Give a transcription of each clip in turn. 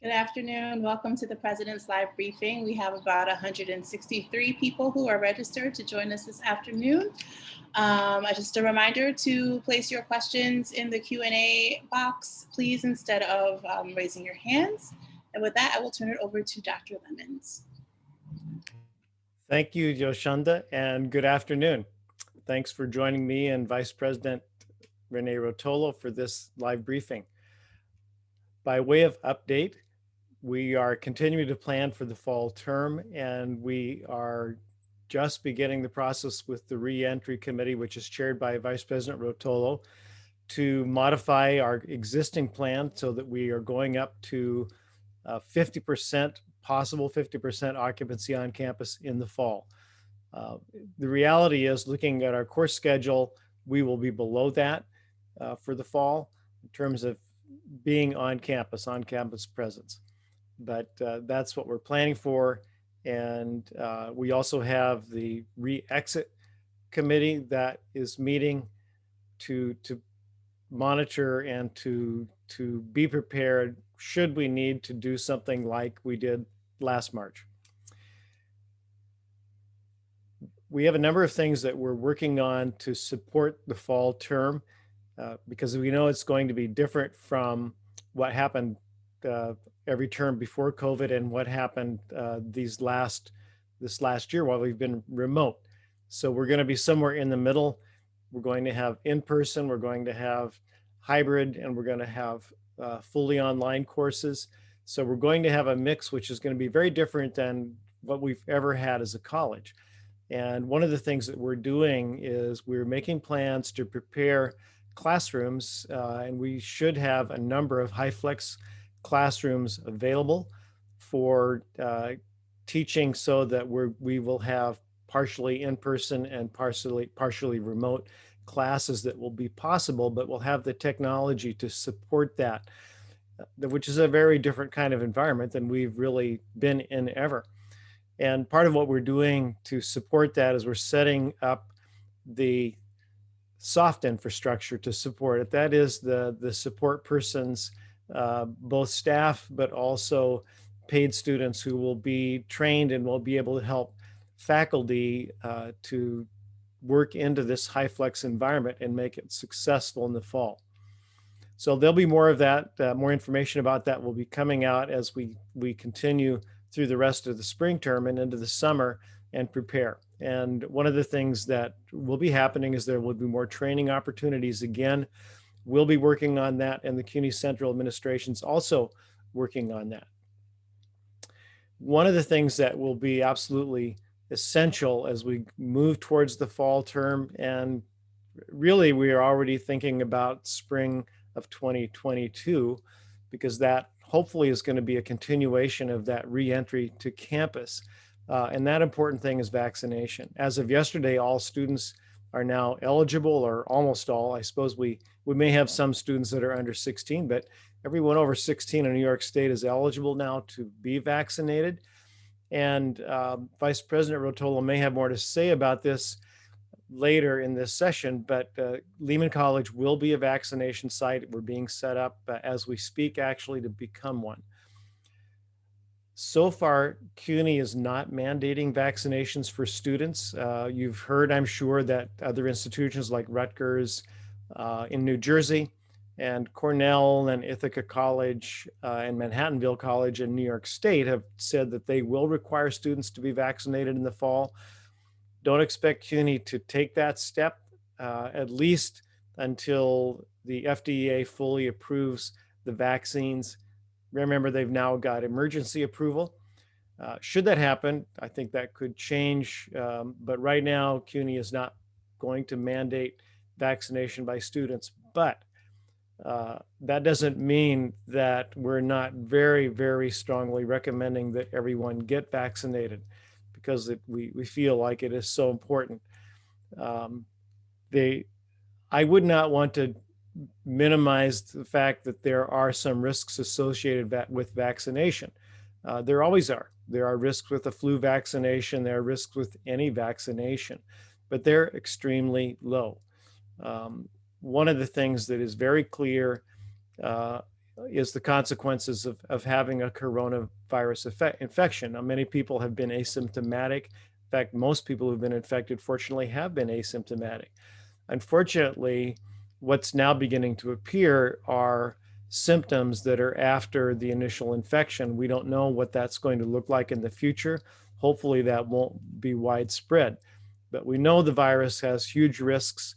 Good afternoon. Welcome to the President's Live Briefing. We have about 163 people who are registered to join us this afternoon. Just a reminder to place your questions in the Q&A box, please, instead of raising your hands. And with that, I will turn it over to Dr. Lemons. Thank you, Yoshanda, and good afternoon. Thanks for joining me and Vice President Rene Rotolo for this live briefing. By way of update, we are continuing to plan for the fall term, and we are just beginning the process with the re-entry committee, which is chaired by Vice President Rotolo, to modify our existing plan so that we are going up to 50%, possible 50% occupancy on campus in the fall. The reality is, looking at our course schedule, we will be below that for the fall in terms of being on campus presence. But that's what we're planning for. And we also have the re-exit committee that is meeting to monitor and to be prepared should we need to do something like we did last March. We have a number of things that we're working on to support the fall term because we know it's going to be different from what happened every term before COVID and what happened this last year while we've been remote. So we're going to be somewhere in the middle. We're going to have in-person, we're going to have hybrid, and we're going to have fully online courses. So we're going to have a mix which is going to be very different than what we've ever had as a college. And one of the things that we're doing is we're making plans to prepare classrooms, and we should have a number of HyFlex classrooms available for teaching so that we will have partially in-person and partially remote classes that will be possible, but we'll have the technology to support that, which is a very different kind of environment than we've really been in ever. And part of what we're doing to support that is we're setting up the soft infrastructure to support it. That is the support persons, both staff, but also paid students who will be trained and will be able to help faculty to work into this HyFlex environment and make it successful in the fall. So there'll be more of that, more information about that will be coming out as we continue through the rest of the spring term and into the summer and prepare. And one of the things that will be happening is there will be more training opportunities again. We'll be working on that, and the Cuny Central Administration's also working on that. One of the things that will be absolutely essential as we move towards the fall term, and really we are already thinking about spring of 2022, because that hopefully is going to be a continuation of that re-entry to campus. And that important thing is vaccination. As of yesterday, all students are now eligible, or almost all. I suppose we may have some students that are under 16, but everyone over 16 in New York State is eligible now to be vaccinated. And Vice President Rotolo may have more to say about this later in this session, but Lehman College will be a vaccination site. We're being set up as we speak, actually, to become one. So far, Cuny is not mandating vaccinations for students. You've heard, I'm sure, that other institutions like Rutgers in New Jersey and Cornell and Ithaca College and Manhattanville College in New York State have said that they will require students to be vaccinated in the fall. Don't expect Cuny to take that step, at least until the FDA fully approves the vaccines. Remember, they've now got emergency approval. Should that happen, I think that could change. But right now, Cuny is not going to mandate vaccination by students. But that doesn't mean that we're not very, very strongly recommending that everyone get vaccinated, because we feel like it is so important. I would not want to minimize the fact that there are some risks associated with vaccination. There always are. There are risks with the flu vaccination. There are risks with any vaccination, but they're extremely low. One of the things that is very clear is the consequences of having a coronavirus infection. Now, many people have been asymptomatic. In fact, most people who've been infected, fortunately, have been asymptomatic. Unfortunately, what's now beginning to appear are symptoms that are after the initial infection. We don't know what that's going to look like in the future. Hopefully, that won't be widespread. But we know the virus has huge risks.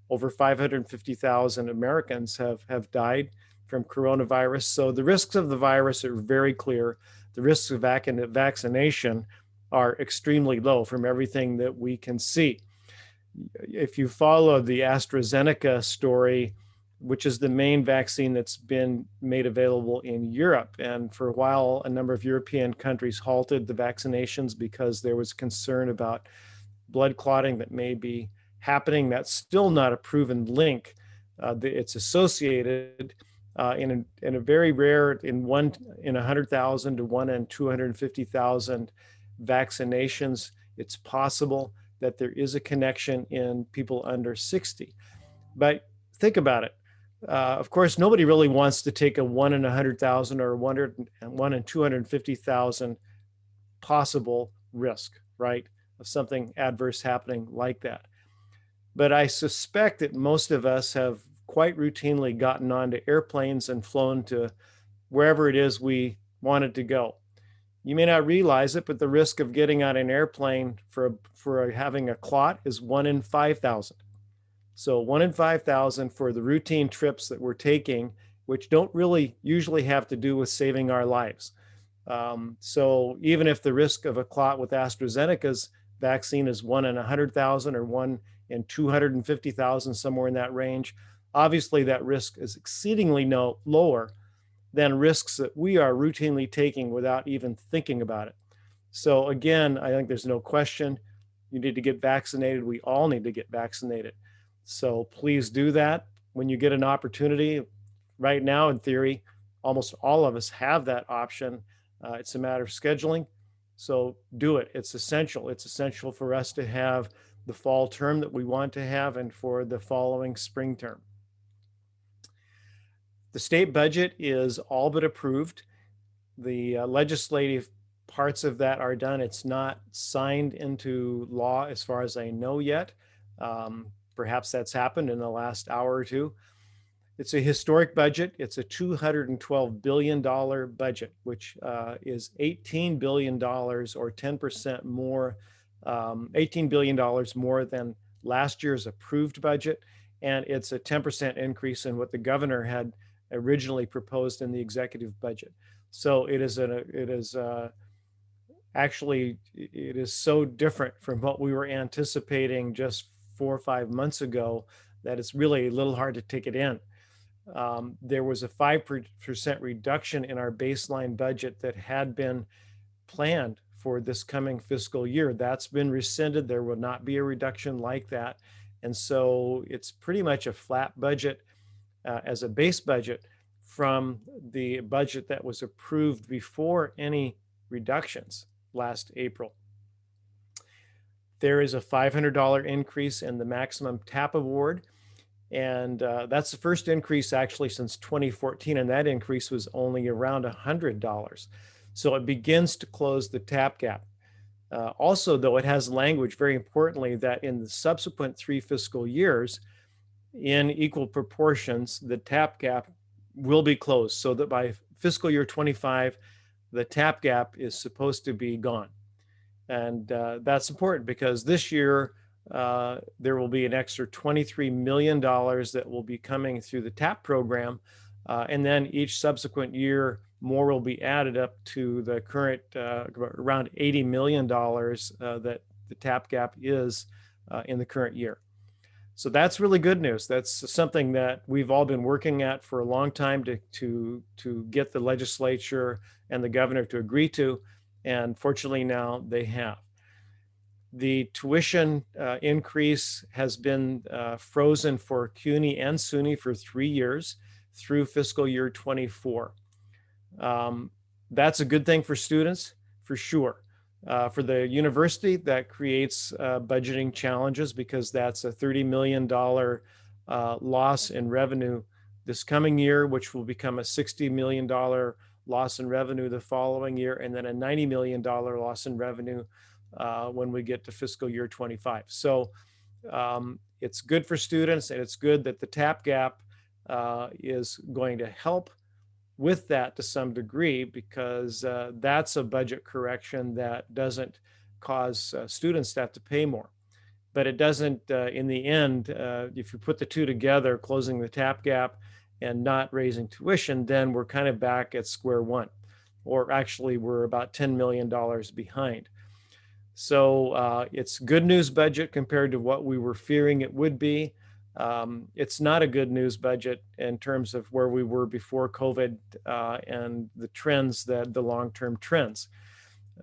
Over 550,000 Americans have died from coronavirus. So the risks of the virus are very clear. The risks of vaccination are extremely low from everything that we can see. If you follow the AstraZeneca story, which is the main vaccine that's been made available in Europe, and for a while, a number of European countries halted the vaccinations because there was concern about blood clotting that may be happening. That's still not a proven link. It's associated in a very rare, in 1 in 100,000 to 1 in 250,000 vaccinations. It's possible that there is a connection in people under 60. But think about it. Of course, nobody really wants to take a 1 in 100,000 or 1 in 250,000 possible risk, right, of something adverse happening like that. But I suspect that most of us have quite routinely gotten onto airplanes and flown to wherever it is we wanted to go. You may not realize it, but the risk of getting on an airplane for having a clot is 1 in 5,000. So 1 in 5,000 for the routine trips that we're taking, which don't really usually have to do with saving our lives. So even if the risk of a clot with AstraZeneca's vaccine is 1 in 100,000 or 1 in 250,000, somewhere in that range, obviously that risk is exceedingly lower than risks that we are routinely taking without even thinking about it. So again, I think there's no question you need to get vaccinated. We all need to get vaccinated. So please do that when you get an opportunity. Right now, in theory, almost all of us have that option. It's a matter of scheduling. So do it. It's essential. It's essential for us to have the fall term that we want to have and for the following spring term. The state budget is all but approved. The legislative parts of that are done. It's not signed into law as far as I know yet. Perhaps that's happened in the last hour or two. It's a historic budget. It's a $212 billion budget, which is $18 billion or 10% more, $18 billion more than last year's approved budget. And it's a 10% increase in what the governor had originally proposed in the executive budget. So it is actually so different from what we were anticipating just 4 or 5 months ago that it's really a little hard to take it in. There was a 5% reduction in our baseline budget that had been planned for this coming fiscal year. That's been rescinded. There will not be a reduction like that. And so it's pretty much a flat budget as a base budget from the budget that was approved before any reductions last April. There is a $500 increase in the maximum TAP award. And that's the first increase actually since 2014. And that increase was only around $100. So it begins to close the TAP gap. Also, though, it has language, very importantly, that in the subsequent 3 fiscal years, in equal proportions, the TAP gap will be closed, so that by fiscal year 25, the TAP gap is supposed to be gone. And that's important because this year, there will be an extra $23 million that will be coming through the TAP program. And then each subsequent year, more will be added up to the current around $80 million that the TAP gap is in the current year. So that's really good news. That's something that we've all been working at for a long time to get the legislature and the governor to agree to. And fortunately now they have. The tuition increase has been frozen for Cuny and SUNY for 3 years through fiscal year 24. That's a good thing for students, for sure. For the university, that creates budgeting challenges because that's a $30 million loss in revenue this coming year, which will become a $60 million loss in revenue the following year, and then a $90 million loss in revenue when we get to fiscal year 25. So it's good for students, and it's good that the TAP gap is going to help with that to some degree, because that's a budget correction that doesn't cause students to have to pay more. But it doesn't, in the end, if you put the two together, closing the TAP gap and not raising tuition, then we're kind of back at square one, or actually we're about $10 million behind. So it's good news budget compared to what we were fearing it would be. It's not a good news budget in terms of where we were before COVID and the trends, that the long-term trends.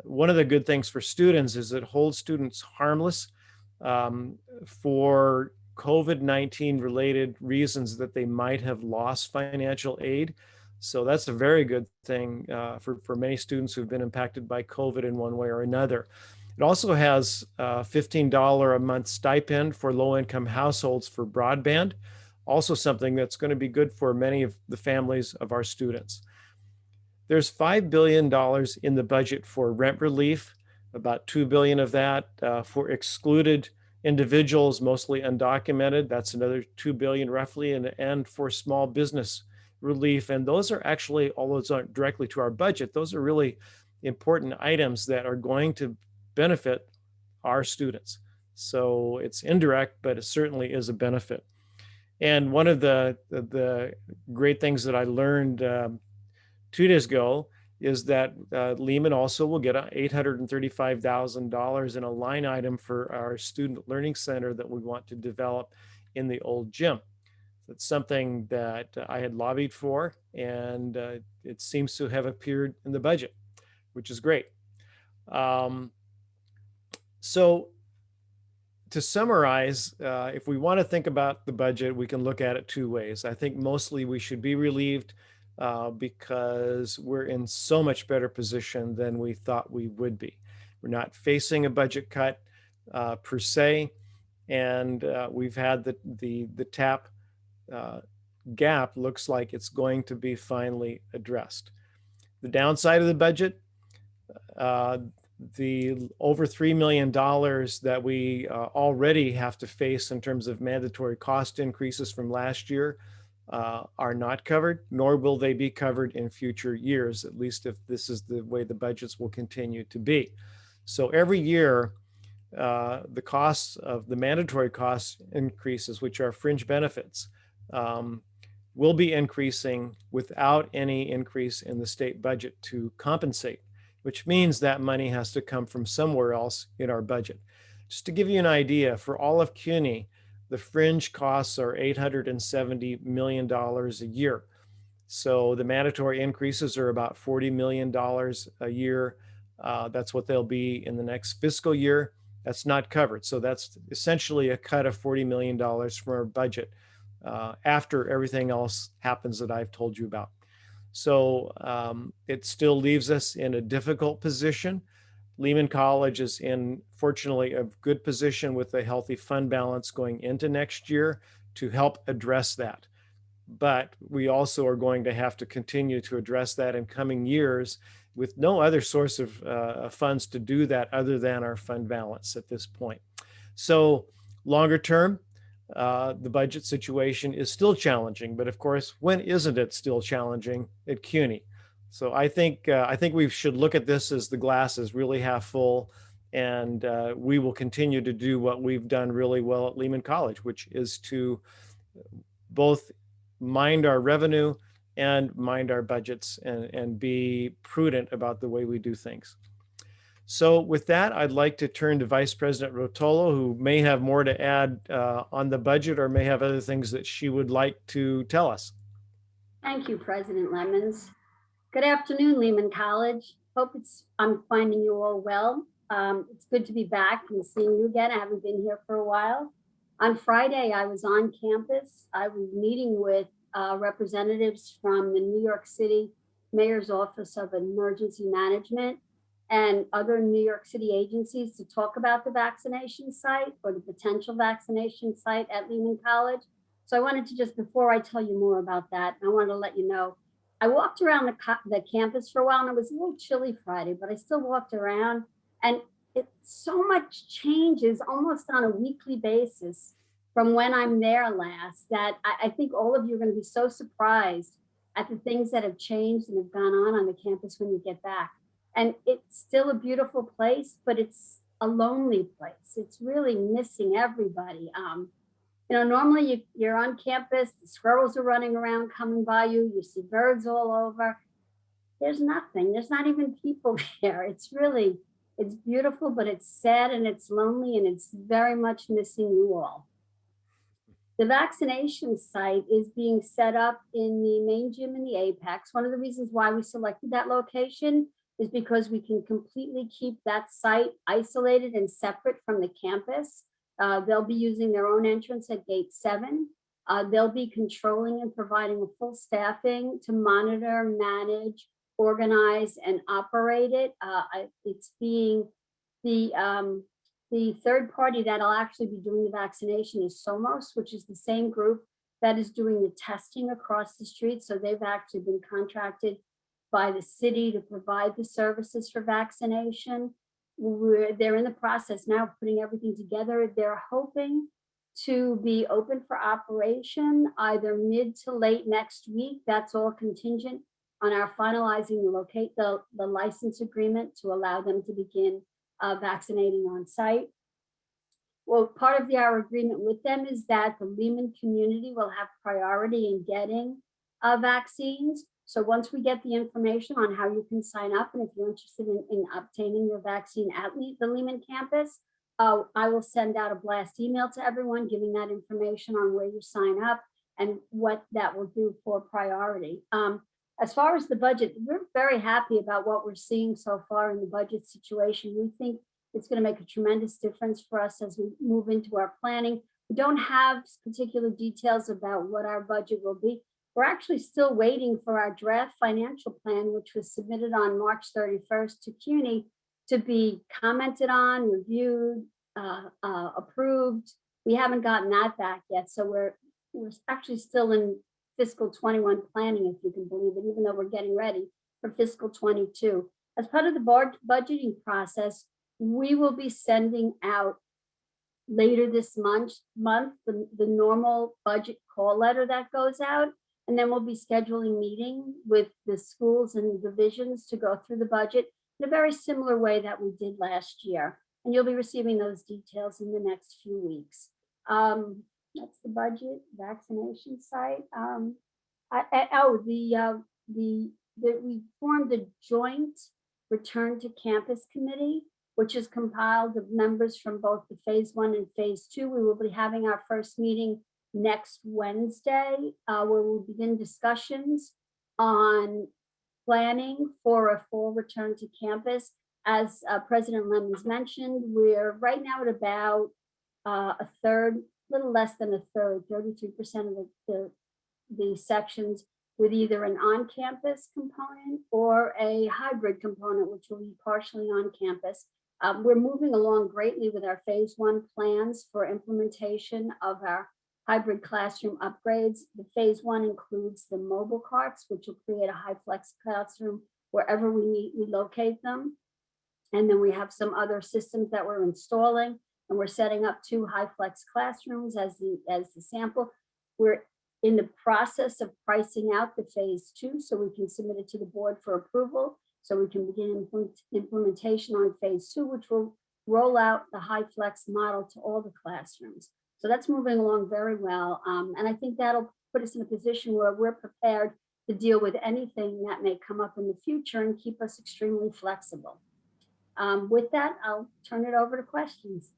One of the good things for students is it holds students harmless for COVID-19 related reasons that they might have lost financial aid. So that's a very good thing for many students who've been impacted by COVID in one way or another. It also has a $15 a month stipend for low-income households for broadband, also something that's going to be good for many of the families of our students. There's $5 billion in the budget for rent relief, about $2 billion of that for excluded individuals, mostly undocumented. That's another $2 billion roughly, and for small business relief. And those are actually, although those aren't directly to our budget, those are really important items that are going to benefit our students. So it's indirect, but it certainly is a benefit. And one of the great things that I learned 2 days ago is that Lehman also will get $835,000 in a line item for our student learning center that we want to develop in the old gym. That's something that I had lobbied for, and it seems to have appeared in the budget, which is great. So to summarize, if we want to think about the budget, we can look at it two ways. I think mostly we should be relieved because we're in so much better position than we thought we would be. We're not facing a budget cut per se, and we've had the TAP gap looks like it's going to be finally addressed. The downside of the budget, the over $3 million that we already have to face in terms of mandatory cost increases from last year are not covered, nor will they be covered in future years, at least if this is the way the budgets will continue to be. So every year, the costs of the mandatory cost increases, which are fringe benefits, will be increasing without any increase in the state budget to compensate, which means that money has to come from somewhere else in our budget. Just to give you an idea, for all of Cuny, the fringe costs are $870 million a year. So the mandatory increases are about $40 million a year. That's what they'll be in the next fiscal year. That's not covered. So that's essentially a cut of $40 million from our budget after everything else happens that I've told you about. So it still leaves us in a difficult position. Lehman College is in, fortunately, a good position with a healthy fund balance going into next year to help address that. But we also are going to have to continue to address that in coming years with no other source of funds to do that other than our fund balance at this point. So longer term, the budget situation is still challenging, but of course, when isn't it still challenging at Cuny? So I think we should look at this as the glass is really half full, and we will continue to do what we've done really well at Lehman College, which is to both mind our revenue and mind our budgets and be prudent about the way we do things. So with that, I'd like to turn to Vice President Rotolo, who may have more to add on the budget or may have other things that she would like to tell us. Thank you, President Lemons. Good afternoon, Lehman College. I'm finding you all well. It's good to be back and seeing you again. I haven't been here for a while. On Friday, I was on campus. I was meeting with representatives from the New York City Mayor's Office of Emergency Management and other New York City agencies to talk about the vaccination site or the potential vaccination site at Lehman College. So I wanted to just, before I tell you more about that, I wanted to let you know, I walked around the campus for a while, and it was a little chilly Friday, but I still walked around, and so much changes almost on a weekly basis from when I'm there last, that I think all of you are going to be so surprised at the things that have changed and have gone on the campus when you get back. And it's still a beautiful place, but it's a lonely place. It's really missing everybody. Normally you're on campus, the squirrels are running around coming by you, you see birds all over. There's nothing, there's not even people there. It's beautiful, but it's sad and it's lonely, and it's very much missing you all. The vaccination site is being set up in the main gym in the Apex. One of the reasons why we selected that location is because we can completely keep that site isolated and separate from the campus. They'll be using their own entrance at gate 7. They'll be controlling and providing a full staffing to monitor, manage, organize, and operate it. It's being the third party that'll actually be doing the vaccination is Somos, which is the same group that is doing the testing across the street. So they've actually been contracted by the city to provide the services for vaccination. They're in the process now of putting everything together. They're hoping to be open for operation either mid to late next week. That's all contingent on our finalizing the license agreement to allow them to begin vaccinating on site. Well, part of our agreement with them is that the Lehman community will have priority in getting vaccines. So once we get the information on how you can sign up, and if you're interested in obtaining your vaccine at the Lehman campus, I will send out a blast email to everyone giving that information on where you sign up and what that will do for priority. As far as the budget, we're very happy about what we're seeing so far in the budget situation. We think it's going to make a tremendous difference for us as we move into our planning. We don't have particular details about what our budget will be. We're actually still waiting for our draft financial plan, which was submitted on March 31st to Cuny, to be commented on, reviewed, approved. We haven't gotten that back yet. So we're actually still in fiscal 21 planning, if you can believe it, even though we're getting ready for fiscal 22. As part of the budgeting process, we will be sending out later this month the normal budget call letter that goes out, and then we'll be scheduling meeting with the schools and divisions to go through the budget in a very similar way that we did last year. And you'll be receiving those details in the next few weeks. That's the budget vaccination site. We formed a joint return to campus committee, which is compiled of members from both the phase 1 and phase 2. We will be having our first meeting next Wednesday, where we'll begin discussions on planning for a full return to campus. As President Lemons mentioned, we're right now at about a third, little less than a third, 33% of the sections with either an on-campus component or a hybrid component, which will be partially on campus. We're moving along greatly with our phase 1 plans for implementation of our hybrid classroom upgrades. The phase 1 includes the mobile carts, which will create a high flex classroom wherever we locate them. And then we have some other systems that we're installing, and we're setting up 2 high flex classrooms as the sample. We're in the process of pricing out the phase 2 so we can submit it to the board for approval, so we can begin implementation on phase 2, which will roll out the high flex model to all the classrooms. So that's moving along very well. And I think that'll put us in a position where we're prepared to deal with anything that may come up in the future and keep us extremely flexible. With that, I'll turn it over to questions.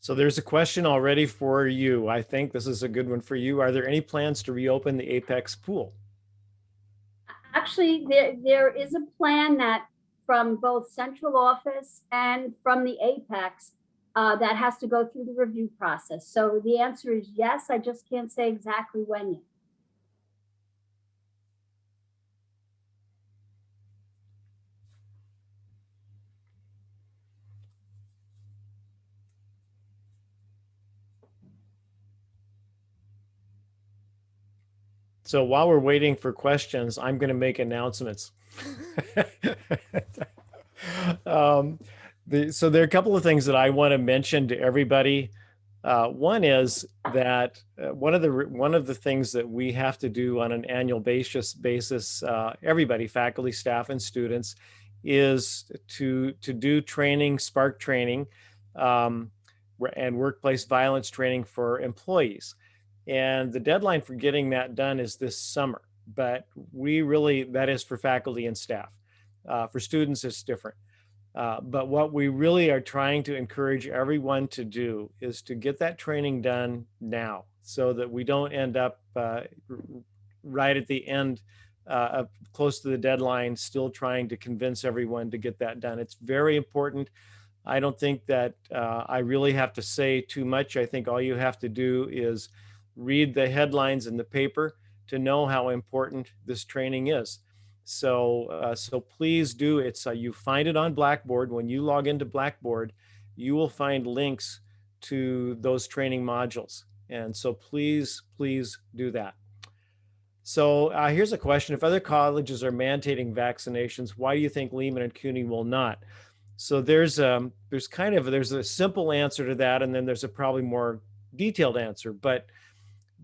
So there's a question already for you. I think this is a good one for you. Are there any plans to reopen the Apex pool? Actually, there is a plan that from both central office and from the Apex that has to go through the review process. So the answer is yes. I just can't say exactly when yet. So while we're waiting for questions, I'm going to make announcements. um, so there are a couple of things that I want to mention to everybody. One is that one of the things that we have to do on an annual basis, everybody, faculty, staff, and students, is to do training, spark training, and workplace violence training for employees. And the deadline for getting that done is this summer. But that is for faculty and staff. For students, it's different. But what we really are trying to encourage everyone to do is to get that training done now so that we don't end up right at the end, close to the deadline, still trying to convince everyone to get that done. It's very important. I don't think that I really have to say too much. I think all you have to do is read the headlines in the paper to know how important this training is. So please do. You find it on Blackboard. When you log into Blackboard, you will find links to those training modules. And so please do that. So here's a question. If other colleges are mandating vaccinations, why do you think Lehman and Cuny will not? So there's a simple answer to that, and then there's a probably more detailed answer. But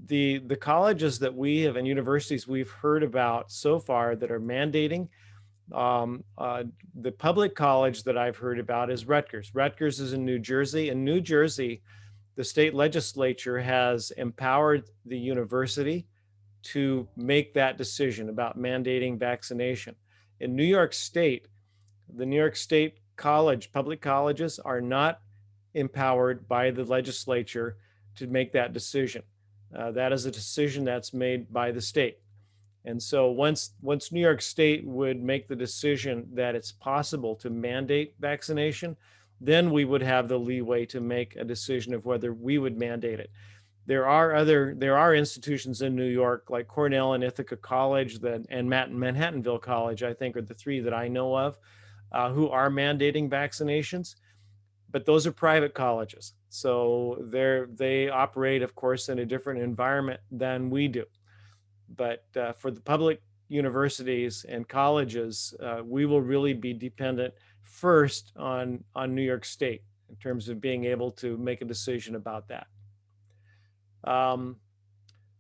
the colleges that we have and universities we've heard about so far that are mandating, the public college that I've heard about is Rutgers. Rutgers is in New Jersey. In New Jersey, the state legislature has empowered the university to make that decision about mandating vaccination. In New York State, the New York State public colleges are not empowered by the legislature to make that decision. That is a decision that's made by the state. And so once New York State would make the decision that it's possible to mandate vaccination, then we would have the leeway to make a decision of whether we would mandate it. There are institutions in New York like Cornell and Ithaca College and Manhattanville College, I think, are the three that I know of, who are mandating vaccinations, but those are private colleges. So they operate, of course, in a different environment than we do. But for the public universities and colleges, we will really be dependent first on New York State in terms of being able to make a decision about that.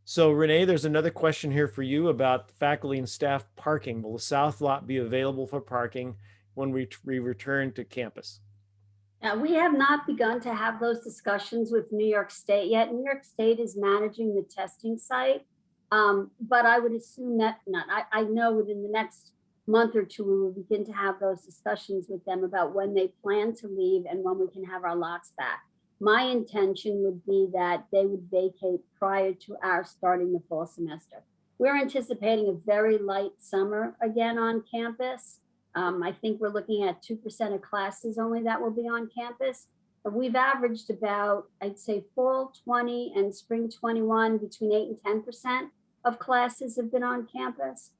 So Rene, there's another question here for you about faculty and staff parking. Will the South Lot be available for parking when we return to campus? We have not begun to have those discussions with New York State yet. New York State is managing the testing site, but I would assume that I know within the next month or two, we will begin to have those discussions with them about when they plan to leave and when we can have our lots back. My intention would be that they would vacate prior to our starting the fall semester. We're anticipating a very light summer again on campus. I think we're looking at 2% of classes only that will be on campus. But we've averaged about, I'd say, fall 20 and spring 21, between 8 and 10% of classes have been on campus.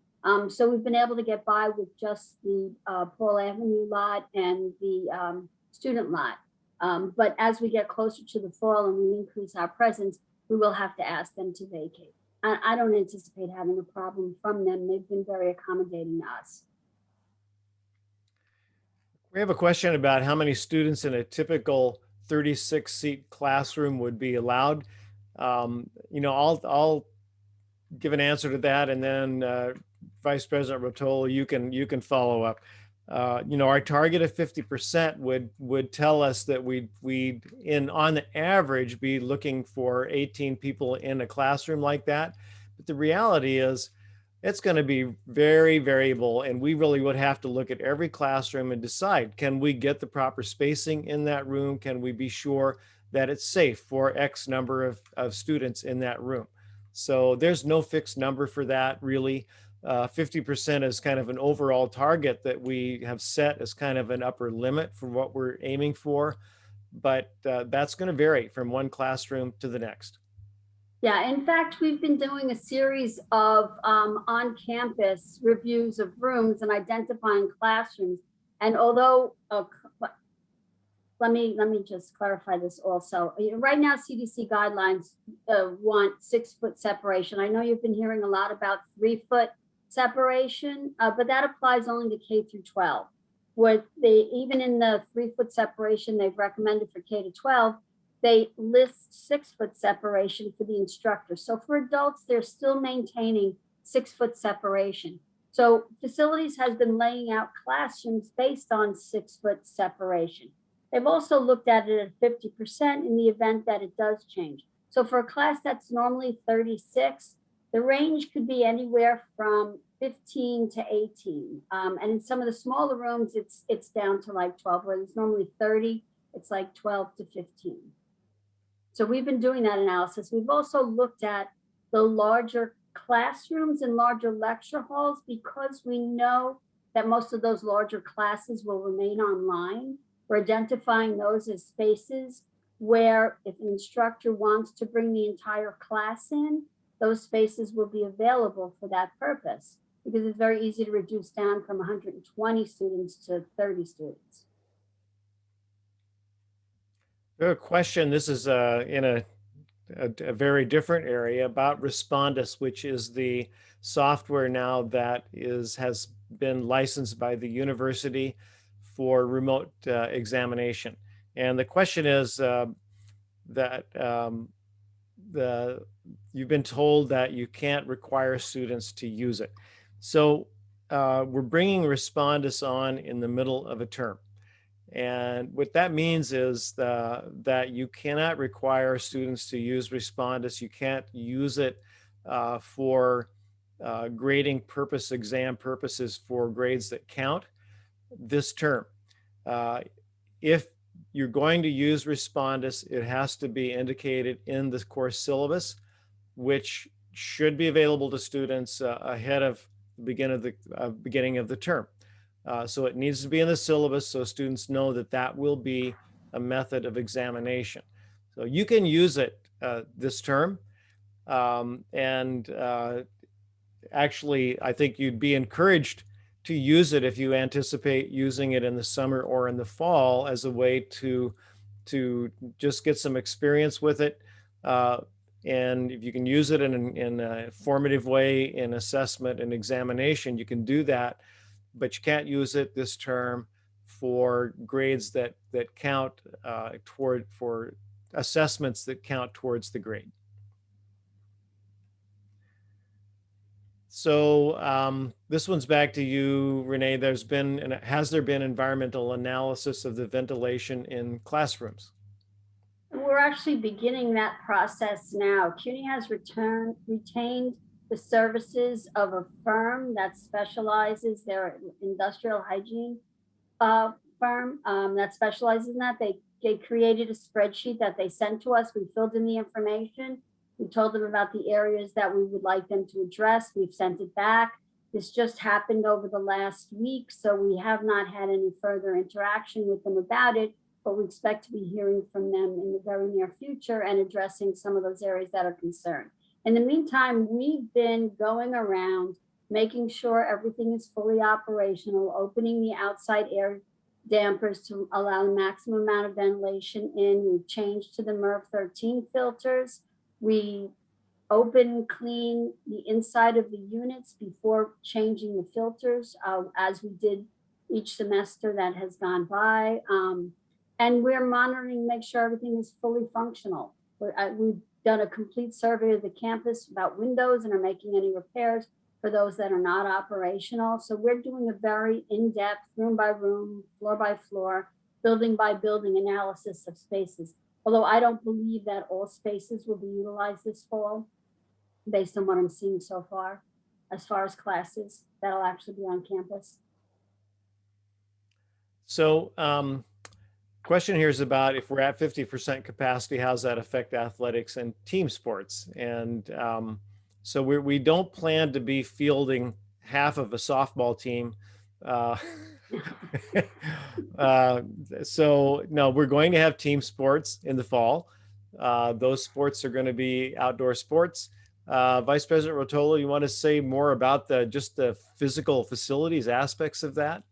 So we've been able to get by with just the Paul Avenue lot and the student lot. But as we get closer to the fall and we increase our presence, we will have to ask them to vacate. I don't anticipate having a problem from them. They've been very accommodating to us. We have a question about how many students in a typical 36-seat classroom would be allowed. I'll give an answer to that, and then Vice President Rotolo, you can follow up. Our target of 50% would tell us that we'd on the average be looking for 18 people in a classroom like that. But the reality is it's going to be very variable, and we really would have to look at every classroom and decide, can we get the proper spacing in that room? Can we be sure that it's safe for X number of students in that room? So there's no fixed number for that, really. 50% is kind of an overall target that we have set as kind of an upper limit for what we're aiming for, but that's going to vary from one classroom to the next. Yeah, in fact, we've been doing a series of on-campus reviews of rooms and identifying classrooms. And although let me just clarify this also. Right now, CDC guidelines want 6 foot separation. I know you've been hearing a lot about 3 foot separation, but that applies only to K through 12. What they, even in the 3 foot separation they've recommended for K to 12, they list 6 foot separation for the instructor. So for adults, they're still maintaining 6 foot separation. So facilities has been laying out classrooms based on 6 foot separation. They've also looked at it at 50% in the event that it does change. So for a class that's normally 36, the range could be anywhere from 15 to 18. And in some of the smaller rooms, it's down to like 12, where it's normally 30, it's like 12 to 15. So we've been doing that analysis. We've also looked at the larger classrooms and larger lecture halls, because we know that most of those larger classes will remain online. We're identifying those as spaces where if an instructor wants to bring the entire class in, those spaces will be available for that purpose, because it's very easy to reduce down from 120 students to 30 students. A question, this is in a very different area, about Respondus, which is the software now that has been licensed by the university for remote examination. And the question is that you've been told that you can't require students to use it. So we're bringing Respondus on in the middle of a term. And what that means is that you cannot require students to use Respondus. You can't use it for grading purpose, exam purposes for grades that count this term. If you're going to use Respondus, it has to be indicated in the course syllabus, which should be available to students ahead of the beginning of the term. So it needs to be in the syllabus so students know that that will be a method of examination. So you can use it this term. Actually, I think you'd be encouraged to use it if you anticipate using it in the summer or in the fall as a way to just get some experience with it. And if you can use it in a formative way in assessment and examination, you can do that. But you can't use it this term for grades that count for assessments that count towards the grade. So this one's back to you, Rene. Has there been environmental analysis of the ventilation in classrooms? We're actually beginning that process now. Cuny has retained the services of a firm that specializes, their industrial hygiene firm that specializes in that. They created a spreadsheet that they sent to us. We filled in the information. We told them about the areas that we would like them to address. We've sent it back. This just happened over the last week, so we have not had any further interaction with them about it, but we expect to be hearing from them in the very near future and addressing some of those areas that are concerned. In the meantime, we've been going around making sure everything is fully operational, opening the outside air dampers to allow the maximum amount of ventilation in. We've changed to the MERV 13 filters. We open, clean the inside of the units before changing the filters, as we did each semester that has gone by. And we're monitoring, make sure everything is fully functional. We've done a complete survey of the campus about windows and are making any repairs for those that are not operational. So we're doing a very in-depth, room by room, floor by floor, building by building analysis of spaces. Although I don't believe that all spaces will be utilized this fall, based on what I'm seeing so far, as far as classes that'll actually be on campus. So question here is about, if we're at 50% capacity, how does that affect athletics and team sports? And so we don't plan to be fielding half of a softball team. So no, we're going to have team sports in the fall. Those sports are going to be outdoor sports. Vice President Rotolo, you want to say more about just the physical facilities aspects of that?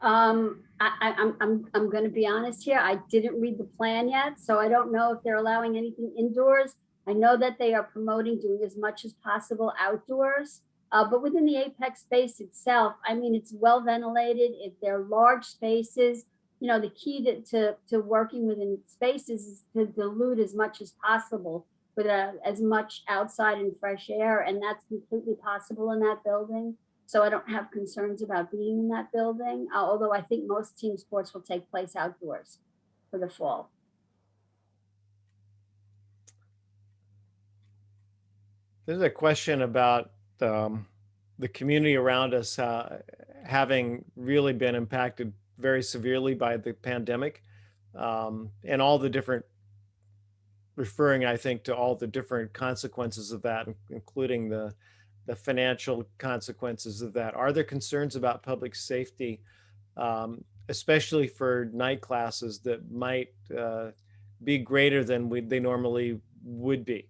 I'm going to be honest here. I didn't read the plan yet, so I don't know if they're allowing anything indoors. I know that they are promoting doing as much as possible outdoors, but within the Apex space itself, I mean, it's well ventilated. If they're large spaces, you know, the key to working within spaces is to dilute as much as possible with as much outside and fresh air, and that's completely possible in that building. So I don't have concerns about being in that building, although I think most team sports will take place outdoors for the fall. There's a question about the community around us having really been impacted very severely by the pandemic, and all the different, referring, I think, to all the different consequences of that, including the financial consequences of that. Are there concerns about public safety, especially for night classes, that might be greater than they normally would be?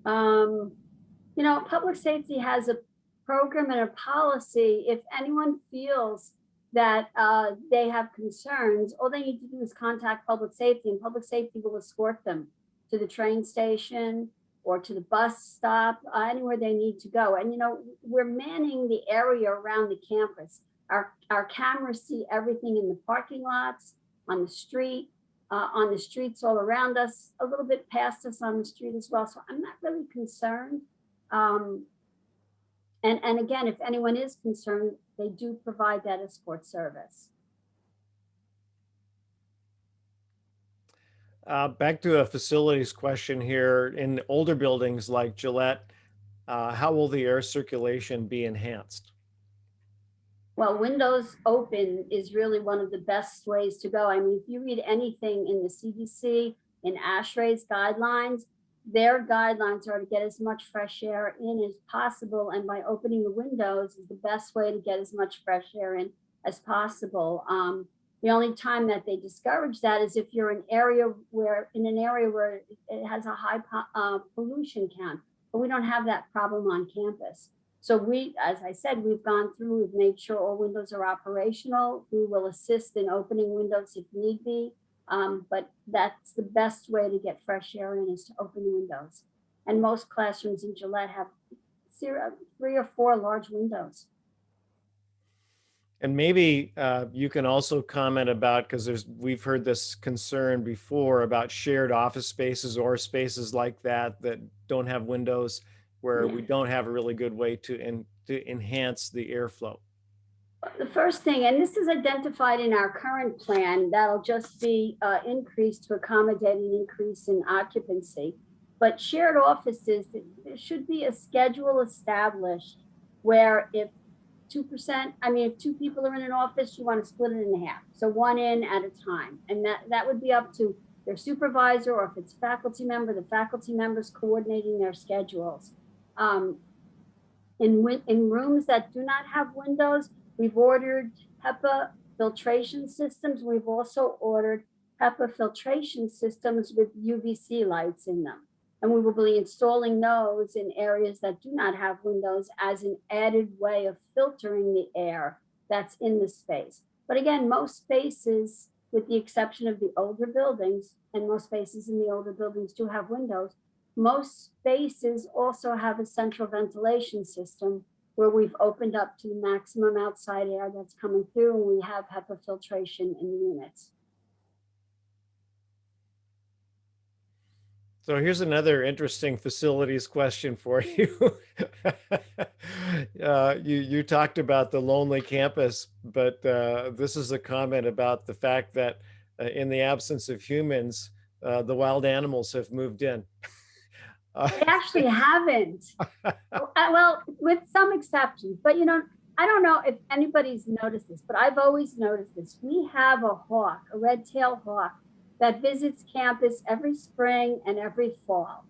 You know, public safety has a program and a policy. If anyone feels that they have concerns, all they need to do is contact public safety, and public safety will escort them to the train station or to the bus stop, anywhere they need to go. And, you know, we're manning the area around the campus. Our cameras see everything in the parking lots, on the street, on the streets all around us, a little bit past us on the street as well. So I'm not really concerned. And again, if anyone is concerned, they do provide that escort service. Back to a facilities question here. In older buildings like Gillette, how will the air circulation be enhanced? Well, windows open is really one of the best ways to go. I mean, if you read anything in the CDC, in ASHRAE's guidelines, their guidelines are to get as much fresh air in as possible. And by opening the windows is the best way to get as much fresh air in as possible. The only time that they discourage that is if you're in an area where it has a high pollution count, but we don't have that problem on campus. So we, as I said, we've gone through, we've made sure all windows are operational. We will assist in opening windows if need be. But that's the best way to get fresh air in, is to open the windows. And most classrooms in Gillette have 3 or 4 large windows. And maybe you can also comment about, because we've heard this concern before about shared office spaces or spaces like that don't have windows, where we don't have a really good way to enhance the airflow. The first thing, and this is identified in our current plan, that'll just be increased to accommodate an increase in occupancy. But shared offices, there should be a schedule established where if 2%, I mean, if 2 people are in an office, you want to split it in half. So 1 in at a time. And that would be up to their supervisor, or if it's a faculty member, the faculty members coordinating their schedules. In rooms that do not have windows, we've ordered HEPA filtration systems. We've also ordered HEPA filtration systems with UVC lights in them. And we will be installing those in areas that do not have windows as an added way of filtering the air that's in the space. But again, most spaces, with the exception of the older buildings, and most spaces in the older buildings do have windows, most spaces also have a central ventilation system where we've opened up to the maximum outside air that's coming through, and we have HEPA filtration in the units. So here's another interesting facilities question for you. You talked about the lonely campus, but this is a comment about the fact that in the absence of humans, the wild animals have moved in. They actually haven't. Well, with some exceptions, but you know, I don't know if anybody's noticed this, but I've always noticed this. We have a hawk, a red-tailed hawk, that visits campus every spring and every fall.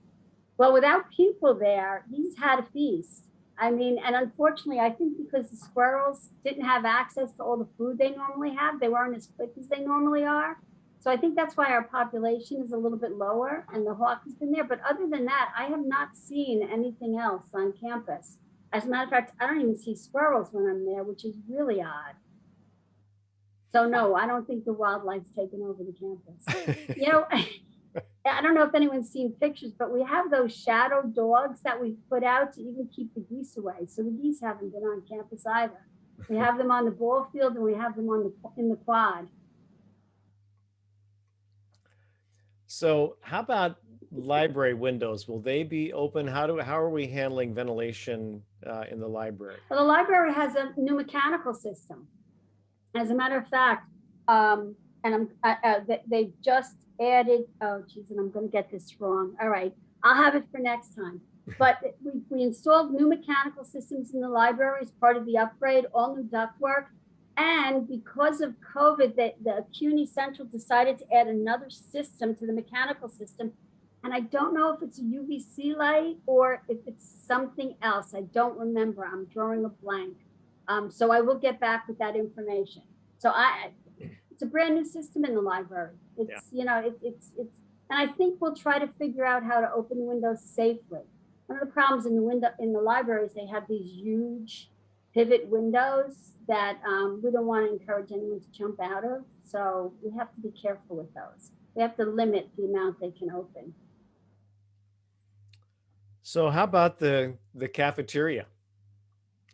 Well, without people there, he's had a feast. I mean, and unfortunately, I think because the squirrels didn't have access to all the food they normally have, they weren't as quick as they normally are. So I think that's why our population is a little bit lower, and the hawk has been there. But other than that, I have not seen anything else on campus. As a matter of fact, I don't even see squirrels when I'm there, which is really odd. So no, I don't think the wildlife's taken over the campus. You know, I don't know if anyone's seen pictures, but we have those shadow dogs that we put out to even keep the geese away. So the geese haven't been on campus either. We have them on the ball field and we have them on in the quad. So how about library windows? Will they be open? How are we handling ventilation in the library? Well, the library has a new mechanical system. As a matter of fact, they just added, oh geez, and I'm going to get this wrong. All right, I'll have it for next time. But we installed new mechanical systems in the library as part of the upgrade, all new ductwork. And because of COVID, the Cuny Central decided to add another system to the mechanical system. And I don't know if it's a UVC light or if it's something else. I don't remember. I'm drawing a blank. So I will get back with that information. So it's a brand new system in the library. It's, you know, it's, and I think we'll try to figure out how to open windows safely. One of the problems in the library is they have these huge pivot windows that we don't want to encourage anyone to jump out of. So we have to be careful with those. We have to limit the amount they can open. So how about the cafeteria?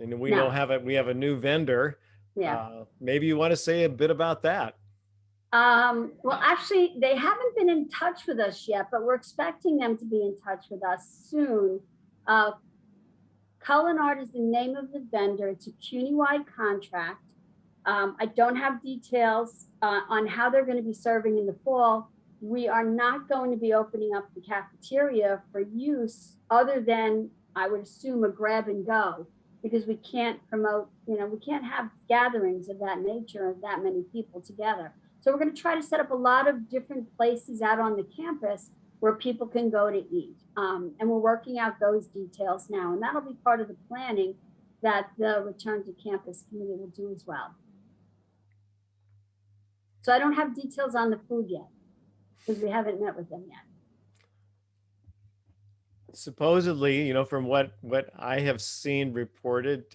And we know we have a new vendor. Yeah. Maybe you want to say a bit about that. Well, actually, they haven't been in touch with us yet, but we're expecting them to be in touch with us soon. Culinart is the name of the vendor. It's a Cuny-wide contract. I don't have details on how they're going to be serving in the fall. We are not going to be opening up the cafeteria for use other than, I would assume, a grab and go, because we can't promote, you know, we can't have gatherings of that nature of that many people together. So we're going to try to set up a lot of different places out on the campus where people can go to eat. And we're working out those details now. And that'll be part of the planning that the Return to Campus Committee will do as well. So I don't have details on the food yet because we haven't met with them yet. Supposedly, you know, from what I have seen reported,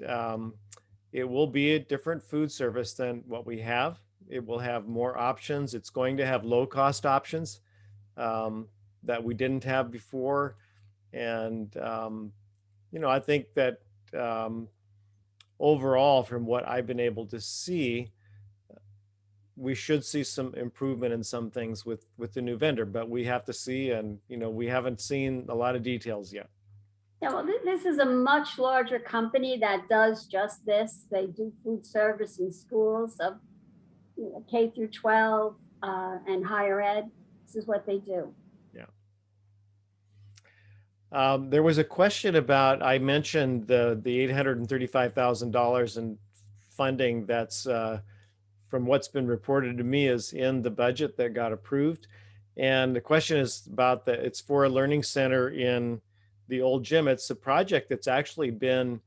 it will be a different food service than what we have. It will have more options. It's going to have low-cost options that we didn't have before. And, you know, I think that overall, from what I've been able to see, we should see some improvement in some things with the new vendor, but we have to see, and, you know, we haven't seen a lot of details yet. Yeah, well, this is a much larger company that does just this. They do food service in schools of K through 12 and higher ed. This is what they do. Yeah. There was a question about, I mentioned the $835,000 in funding that's from what's been reported to me is in the budget that got approved. And the question is about it's for a learning center in the old gym. It's a project that's actually been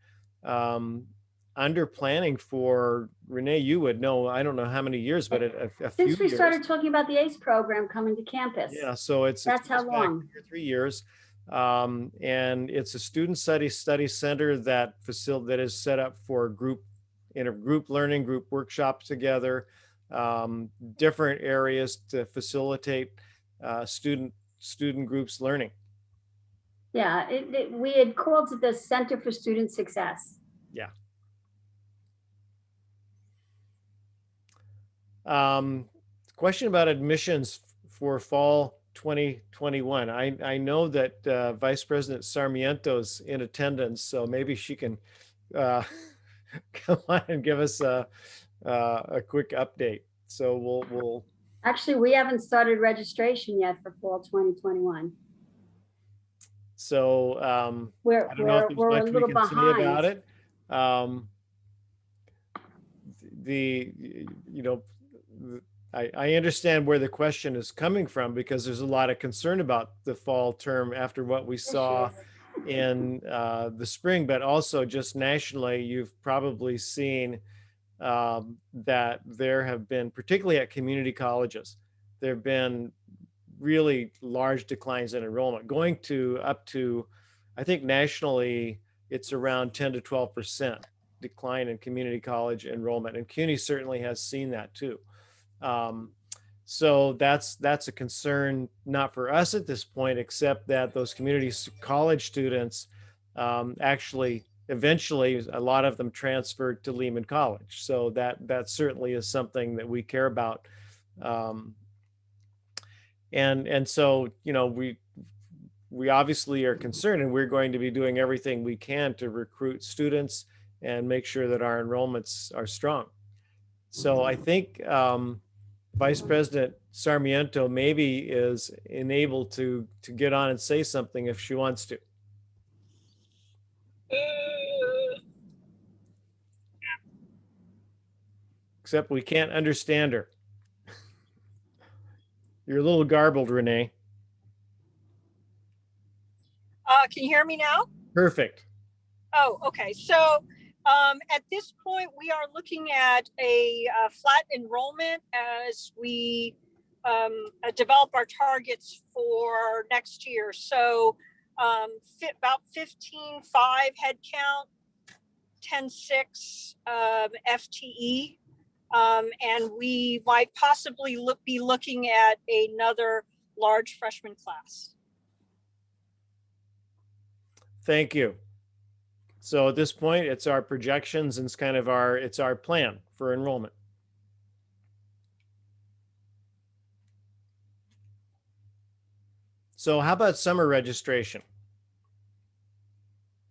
under planning for, Rene, you would know, I don't know how many years, but a few years. Since we started talking about the ACE program coming to campus. Yeah, so that's how long? 3 years. And it's a student study center that is set up for group learning, group workshops together, different areas to facilitate student groups learning. Yeah, we had called it the Center for Student Success. Yeah. Question about admissions for fall 2021. I know that Vice President Sarmiento's in attendance, so maybe she can come on and give us a quick update. So we'll actually, we haven't started registration yet for fall 2021. So we're I don't know if we're there's a much we little can behind. say about it. You know, I understand where the question is coming from, because there's a lot of concern about the fall term after what we saw in the spring, but also just nationally, you've probably seen that there have been, particularly at community colleges, there have been really large declines in enrollment, going to up to, I think nationally, it's around 10 to 12%. decline in community college enrollment, and Cuny certainly has seen that too. So that's a concern, not for us at this point, except that those community college students actually eventually a lot of them transferred to Lehman College. So that certainly is something that we care about. And so, you know, we obviously are concerned, and we're going to be doing everything we can to recruit students and make sure that our enrollments are strong. So I think Vice President Sarmiento maybe is enabled to get on and say something if she wants to. Except we can't understand her. You're a little garbled, Rene. Can you hear me now? Perfect. Oh, okay. So at this point, we are looking at a flat enrollment as we develop our targets for next year. So about 15.5 head count, 10.6 FTE. And we might possibly be looking at another large freshman class. Thank you. So at this point, it's our projections and it's kind of it's our plan for enrollment. So how about summer registration?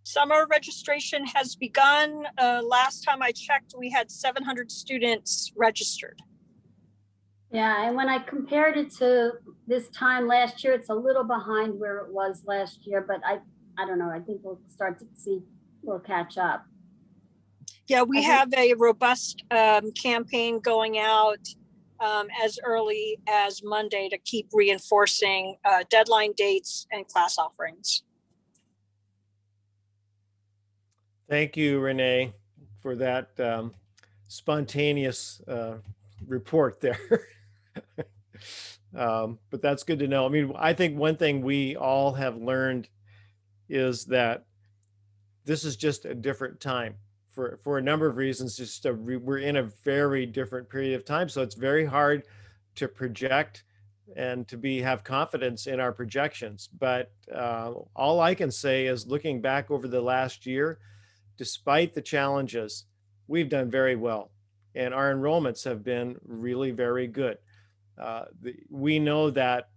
Summer registration has begun. Last time I checked, we had 700 students registered. Yeah, and when I compared it to this time last year, it's a little behind where it was last year, but I don't know. I think we'll start to see, we'll catch up. Yeah, we have a robust campaign going out as early as Monday to keep reinforcing deadline dates and class offerings. Thank you, Rene, for that spontaneous report there. But that's good to know. I mean, I think one thing we all have learned is that this is just a different time for a number of reasons. We're in a very different period of time, so it's very hard to project and to have confidence in our projections. But all I can say is, looking back over the last year, despite the challenges, we've done very well, and our enrollments have been really very good. We know that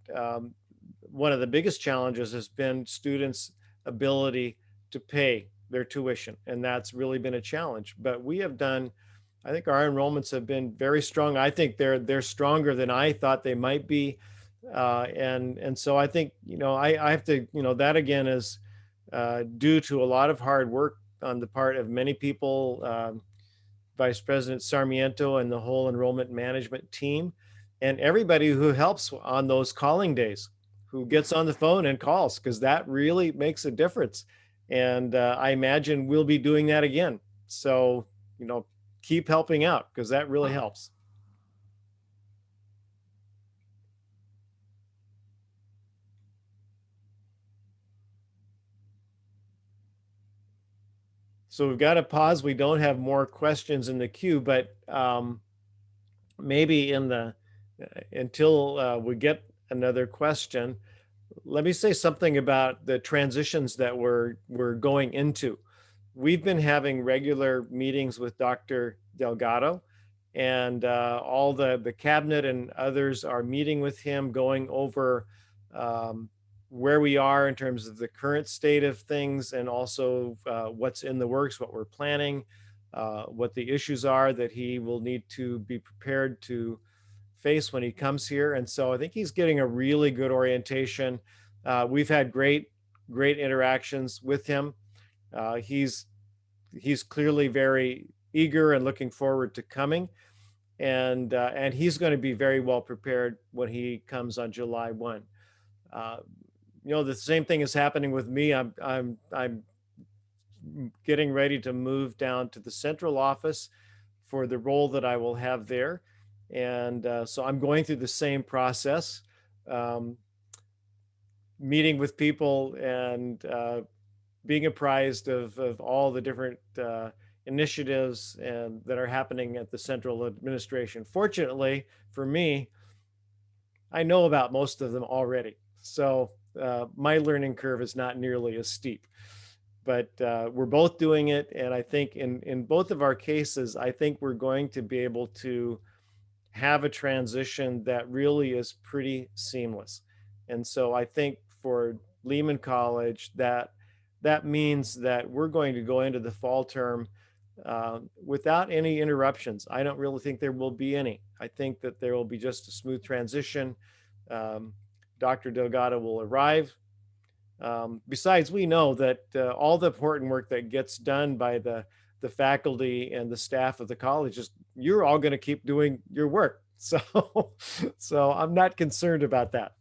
one of the biggest challenges has been students' ability to pay their tuition, and that's really been a challenge. But we have done, I think our enrollments have been very strong. I think they're stronger than I thought they might be, and so I think, you know, I have to, you know, that again is due to a lot of hard work on the part of many people, Vice President Sarmiento and the whole enrollment management team, and everybody who helps on those calling days, who gets on the phone and calls, because that really makes a difference. And I imagine we'll be doing that again. So, you know, keep helping out, because that really helps. So we've got to pause. We don't have more questions in the queue, but maybe until we get another question, let me say something about the transitions that we're going into. We've been having regular meetings with Dr. Delgado, and all the cabinet and others are meeting with him, going over where we are in terms of the current state of things, and also what's in the works, what we're planning, what the issues are that he will need to be prepared to face when he comes here. And so I think he's getting a really good orientation. We've had great interactions with him. He's clearly very eager and looking forward to coming. And he's going to be very well prepared when he comes on July 1. You know, the same thing is happening with me. I'm getting ready to move down to the central office for the role that I will have there. And so I'm going through the same process, meeting with people and being apprised of all the different initiatives and that are happening at the central administration. Fortunately for me, I know about most of them already. So my learning curve is not nearly as steep, but we're both doing it. And I think in both of our cases, I think we're going to be able to have a transition that really is pretty seamless. And so I think for Lehman College, that means that we're going to go into the fall term without any interruptions. I don't really think there will be any. I think that there will be just a smooth transition. Dr. Delgado will arrive. Besides, we know that all the important work that gets done by the faculty and the staff of the colleges, you're all going to keep doing your work. So, so I'm not concerned about that.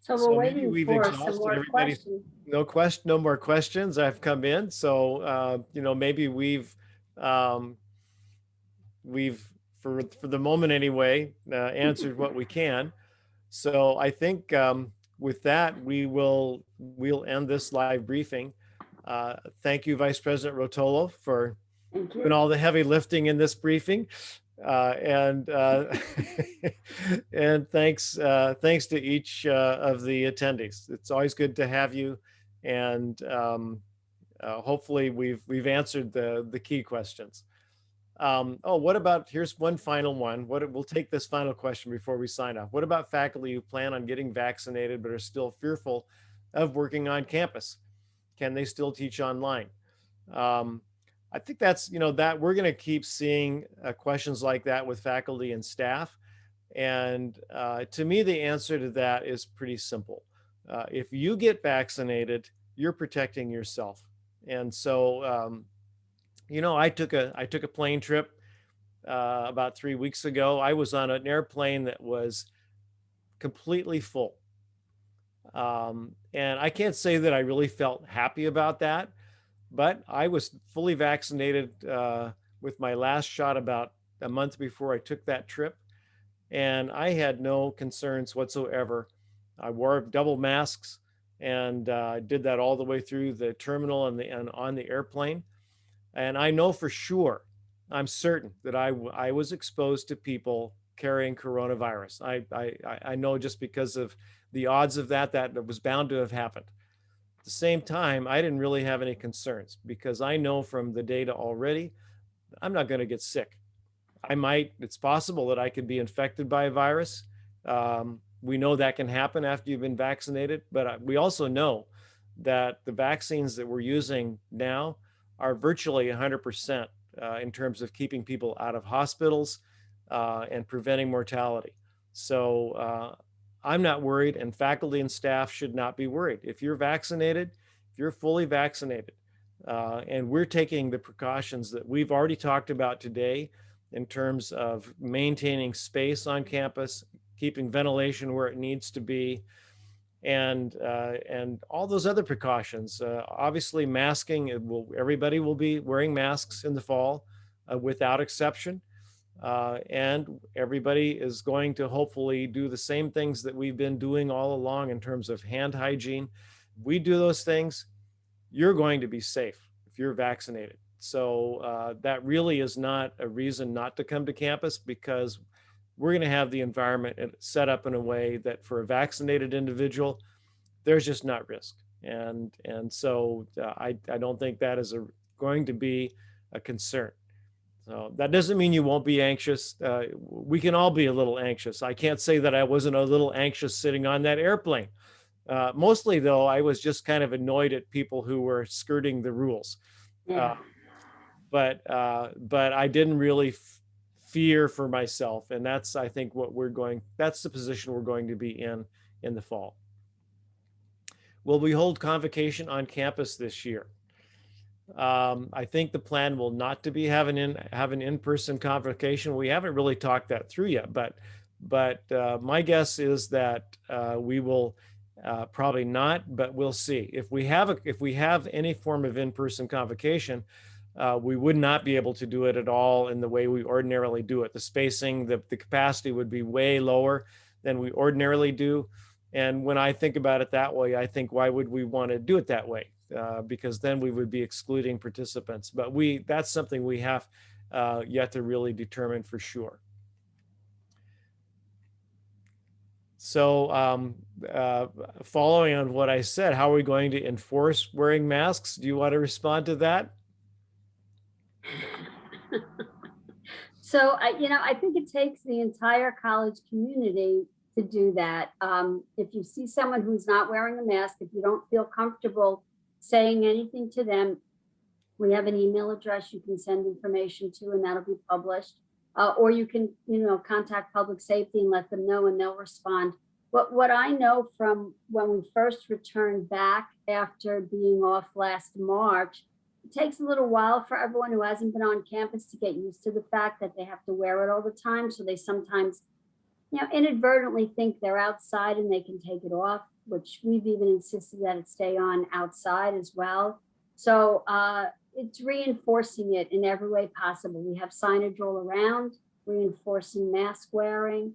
So So we're maybe waiting we've for some exhausted more everybody's- questions. No more questions. I've come in. So, maybe we've for the moment anyway, answered what we can. So I think with that, we'll end this live briefing. Thank you, Vice President Rotolo, for Thank doing you. all the heavy lifting in this briefing. And and thanks to each of the attendees. It's always good to have you, and hopefully we've answered the key questions. What about, here's one final one. We'll take this final question before we sign off. What about faculty who plan on getting vaccinated but are still fearful of working on campus? Can they still teach online? I think that's, that we're going to keep seeing questions like that with faculty and staff. And to me, the answer to that is pretty simple. If you get vaccinated, you're protecting yourself. And so, I took a plane trip about 3 weeks ago. I was on an airplane that was completely full. And I can't say that I really felt happy about that, but I was fully vaccinated with my last shot about a month before I took that trip. And I had no concerns whatsoever. I wore double masks and did that all the way through the terminal and on the airplane. And I know for sure, I'm certain that I was exposed to people carrying coronavirus. I know just because of the odds of that was bound to have happened. At the same time, I didn't really have any concerns because I know from the data already, I'm not going to get sick. It's possible that I could be infected by a virus. We know that can happen after you've been vaccinated, but we also know that the vaccines that we're using now are virtually 100% in terms of keeping people out of hospitals and preventing mortality. So I'm not worried, and faculty and staff should not be worried. If you're vaccinated, if you're fully vaccinated, and we're taking the precautions that we've already talked about today in terms of maintaining space on campus, keeping ventilation where it needs to be, and all those other precautions. Obviously, masking, everybody will be wearing masks in the fall without exception. And everybody is going to hopefully do the same things that we've been doing all along in terms of hand hygiene. We do those things, you're going to be safe if you're vaccinated. So that really is not a reason not to come to campus, because we're going to have the environment set up in a way that for a vaccinated individual, there's just not risk. And so I don't think that is going to be a concern. So that doesn't mean you won't be anxious. We can all be a little anxious. I can't say that I wasn't a little anxious sitting on that airplane. Mostly though, I was just kind of annoyed at people who were skirting the rules. Yeah. But I didn't really fear for myself. And that's, I think, that's the position we're going to be in the fall. Will we hold convocation on campus this year? I think the plan will not to be have an in-person convocation. We haven't really talked that through yet, but my guess is that we will probably not, but we'll see. If we have any form of in-person convocation, we would not be able to do it at all in the way we ordinarily do it. The spacing, the capacity would be way lower than we ordinarily do. And when I think about it that way, I think, why would we want to do it that way? Because then we would be excluding participants. But that's something we have yet to really determine for sure. So following on what I said, how are we going to enforce wearing masks? Do you want to respond to that? So, I think it takes the entire college community to do that. If you see someone who's not wearing a mask, if you don't feel comfortable saying anything to them, we have an email address you can send information to, and that'll be published. Or you can, contact public safety and let them know, and they'll respond. What I know from when we first returned back after being off last March, it takes a little while for everyone who hasn't been on campus to get used to the fact that they have to wear it all the time. So they sometimes, inadvertently think they're outside and they can take it off, which we've even insisted that it stay on outside as well. So it's reinforcing it in every way possible. We have signage all around, reinforcing mask wearing.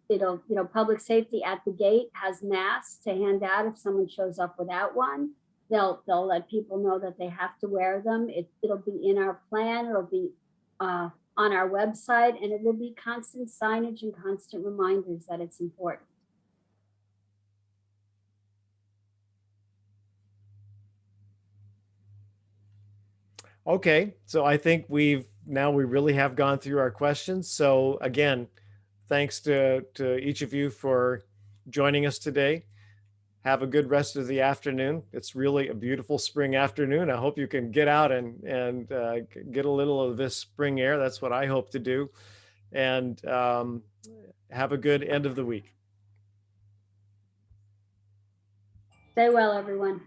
It'll, public safety at the gate has masks to hand out if someone shows up without one. They'll let people know that they have to wear them. It'll be in our plan. It'll be on our website, and it will be constant signage and constant reminders that it's important. Okay, so I think we really have gone through our questions. So again, thanks to each of you for joining us today. Have a good rest of the afternoon. It's really a beautiful spring afternoon. I hope you can get out and get a little of this spring air. That's what I hope to do. And have a good end of the week. Stay well, everyone.